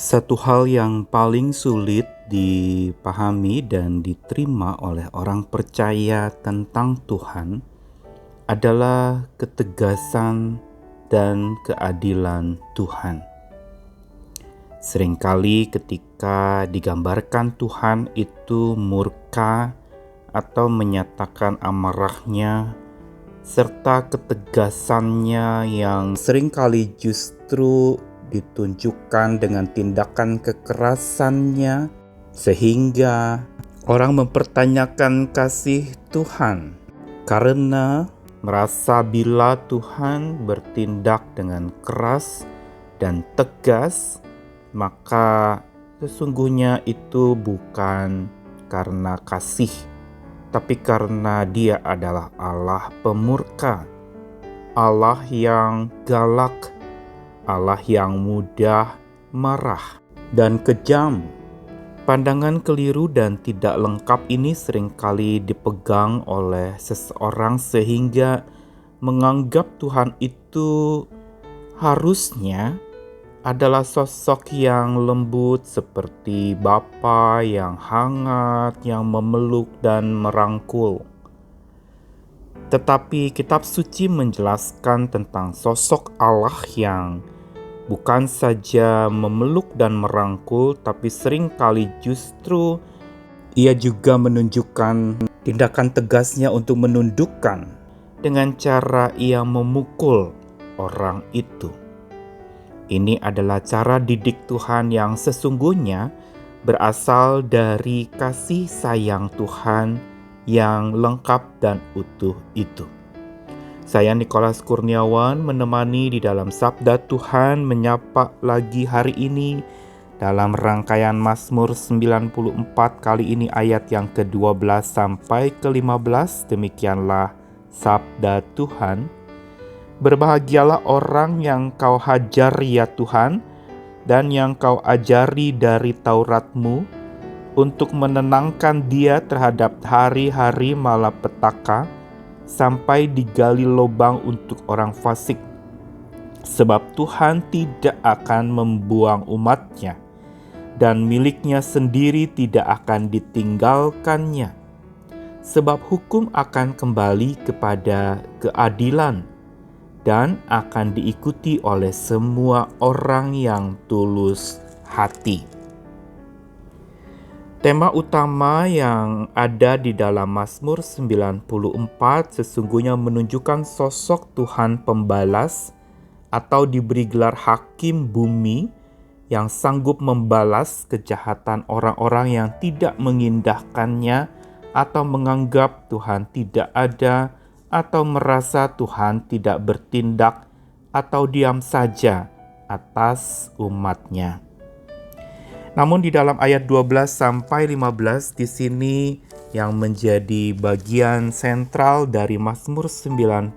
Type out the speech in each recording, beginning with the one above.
Satu hal yang paling sulit dipahami dan diterima oleh orang percaya tentang Tuhan adalah ketegasan dan keadilan Tuhan. Seringkali ketika digambarkan Tuhan itu murka atau menyatakan amarahnya, serta ketegasannya yang seringkali justru ditunjukkan dengan tindakan kekerasannya, sehingga orang mempertanyakan kasih Tuhan karena merasa bila Tuhan bertindak dengan keras dan tegas, maka sesungguhnya itu bukan karena kasih, tapi karena Dia adalah Allah pemurka, Allah yang galak, Allah yang mudah marah dan kejam. Pandangan keliru dan tidak lengkap ini seringkali dipegang oleh seseorang sehingga menganggap Tuhan itu harusnya adalah sosok yang lembut seperti Bapa yang hangat, yang memeluk dan merangkul. Tetapi kitab suci menjelaskan tentang sosok Allah yang bukan saja memeluk dan merangkul, tapi seringkali justru Ia juga menunjukkan tindakan tegasnya untuk menundukkan dengan cara Ia memukul orang itu. Ini adalah cara didik Tuhan yang sesungguhnya berasal dari kasih sayang Tuhan yang lengkap dan utuh itu. Saya Nikolas Kurniawan menemani di dalam Sabda Tuhan menyapa lagi hari ini dalam rangkaian Mazmur 94 kali ini ayat yang ke-12 sampai ke-15. Demikianlah Sabda Tuhan. Berbahagialah orang yang kau hajar ya Tuhan, dan yang kau ajari dari Taurat-Mu, untuk menenangkan dia terhadap hari-hari malapetaka, sampai digali lubang untuk orang fasik. Sebab Tuhan tidak akan membuang umat-Nya, dan miliknya sendiri tidak akan ditinggalkannya. Sebab hukum akan kembali kepada keadilan, dan akan diikuti oleh semua orang yang tulus hati. Tema utama yang ada di dalam Mazmur 94 sesungguhnya menunjukkan sosok Tuhan pembalas atau diberi gelar hakim bumi yang sanggup membalas kejahatan orang-orang yang tidak mengindahkannya atau menganggap Tuhan tidak ada, atau merasa Tuhan tidak bertindak atau diam saja atas umat-Nya. Namun di dalam ayat 12 sampai 15 di sini yang menjadi bagian sentral dari Mazmur 94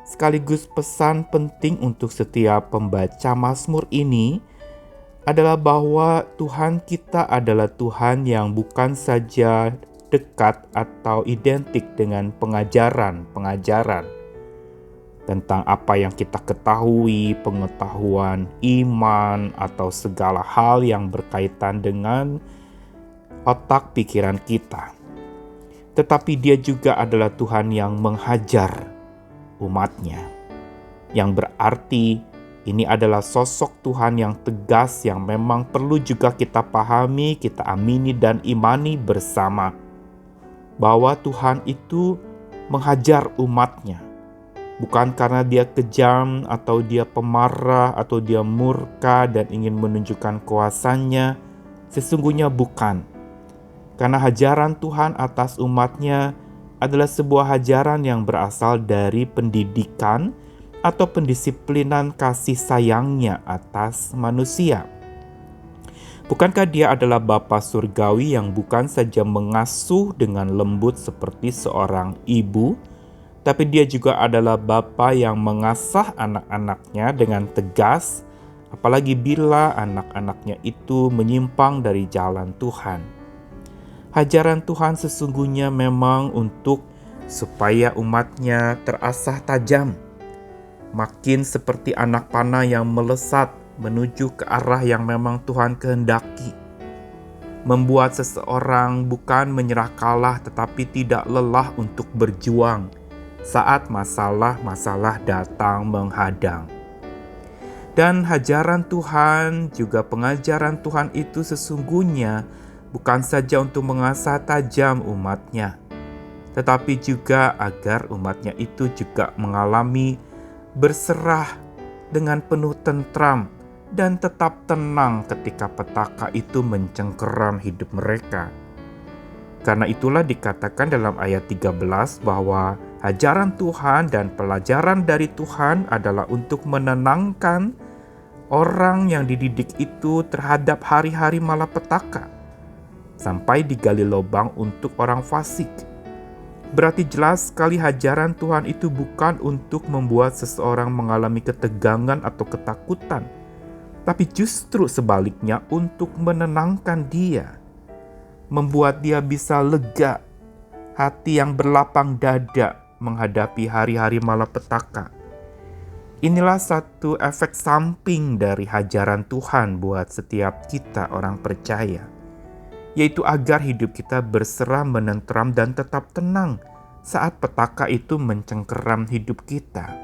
sekaligus pesan penting untuk setiap pembaca Mazmur ini adalah bahwa Tuhan kita adalah Tuhan yang bukan saja dekat atau identik dengan pengajaran tentang apa yang kita ketahui, pengetahuan iman, atau segala hal yang berkaitan dengan otak pikiran kita. Tetapi Dia juga adalah Tuhan yang menghajar umat-Nya, yang berarti ini adalah sosok Tuhan yang tegas yang memang perlu juga kita pahami, kita amini dan imani bersama. Bahwa Tuhan itu menghajar umat-Nya, bukan karena Dia kejam atau Dia pemarah atau Dia murka dan ingin menunjukkan kuasanya. Sesungguhnya bukan. Karena hajaran Tuhan atas umat-Nya adalah sebuah hajaran yang berasal dari pendidikan atau pendisiplinan kasih sayang-Nya atas manusia. Bukankah Dia adalah Bapa surgawi yang bukan saja mengasuh dengan lembut seperti seorang ibu, tapi Dia juga adalah Bapa yang mengasah anak-anak-Nya dengan tegas, apalagi bila anak-anak-Nya itu menyimpang dari jalan Tuhan. Hajaran Tuhan sesungguhnya memang untuk supaya umat-Nya terasah tajam, makin seperti anak panah yang melesat menuju ke arah yang memang Tuhan kehendaki. Membuat seseorang bukan menyerah kalah tetapi tidak lelah untuk berjuang saat masalah-masalah datang menghadang. Dan ajaran Tuhan, juga pengajaran Tuhan itu sesungguhnya bukan saja untuk mengasah tajam umatnya, tetapi juga agar umatnya itu juga mengalami berserah dengan penuh tentram dan tetap tenang ketika petaka itu mencengkeram hidup mereka. Karena itulah dikatakan dalam ayat 13 bahwa ajaran Tuhan dan pelajaran dari Tuhan adalah untuk menenangkan orang yang dididik itu terhadap hari-hari malapetaka, sampai digali lubang untuk orang fasik. Berarti jelas sekali ajaran Tuhan itu bukan untuk membuat seseorang mengalami ketegangan atau ketakutan, tapi justru sebaliknya untuk menenangkan dia, membuat dia bisa lega, hati yang berlapang dada menghadapi hari-hari malapetaka. Inilah satu efek samping dari ajaran Tuhan buat setiap kita orang percaya, yaitu agar hidup kita berserah, menentram, dan tetap tenang saat petaka itu mencengkeram hidup kita.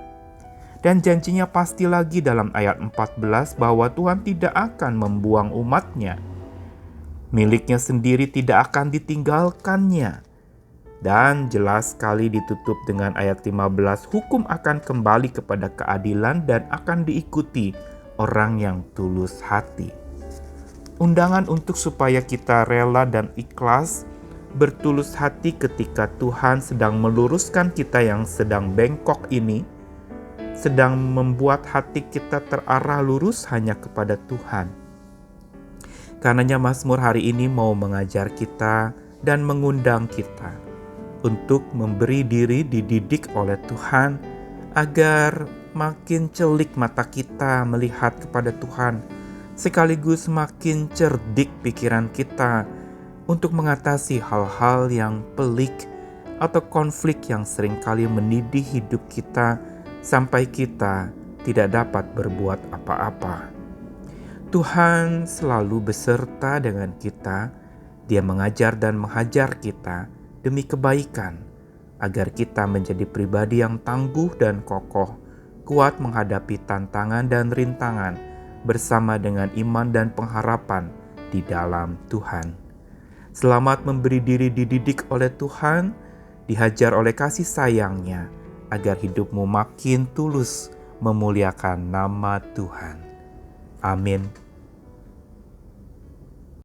Dan janjinya pasti lagi dalam ayat 14 bahwa Tuhan tidak akan membuang umatnya. Miliknya sendiri tidak akan ditinggalkannya. Dan jelas sekali ditutup dengan ayat 15, hukum akan kembali kepada keadilan dan akan diikuti orang yang tulus hati. Undangan untuk supaya kita rela dan ikhlas, bertulus hati ketika Tuhan sedang meluruskan kita yang sedang bengkok ini, sedang membuat hati kita terarah lurus hanya kepada Tuhan. Karenanya Mazmur hari ini mau mengajar kita dan mengundang kita untuk memberi diri dididik oleh Tuhan agar makin celik mata kita melihat kepada Tuhan, sekaligus makin cerdik pikiran kita untuk mengatasi hal-hal yang pelik atau konflik yang seringkali menidih hidup kita sampai kita tidak dapat berbuat apa-apa. Tuhan selalu beserta dengan kita. Dia mengajar dan menghajar kita demi kebaikan, agar kita menjadi pribadi yang tangguh dan kokoh, kuat menghadapi tantangan dan rintangan bersama dengan iman dan pengharapan di dalam Tuhan. Selamat memberi diri dididik oleh Tuhan, dihajar oleh kasih sayang-Nya, agar hidupmu makin tulus memuliakan nama Tuhan. Amin.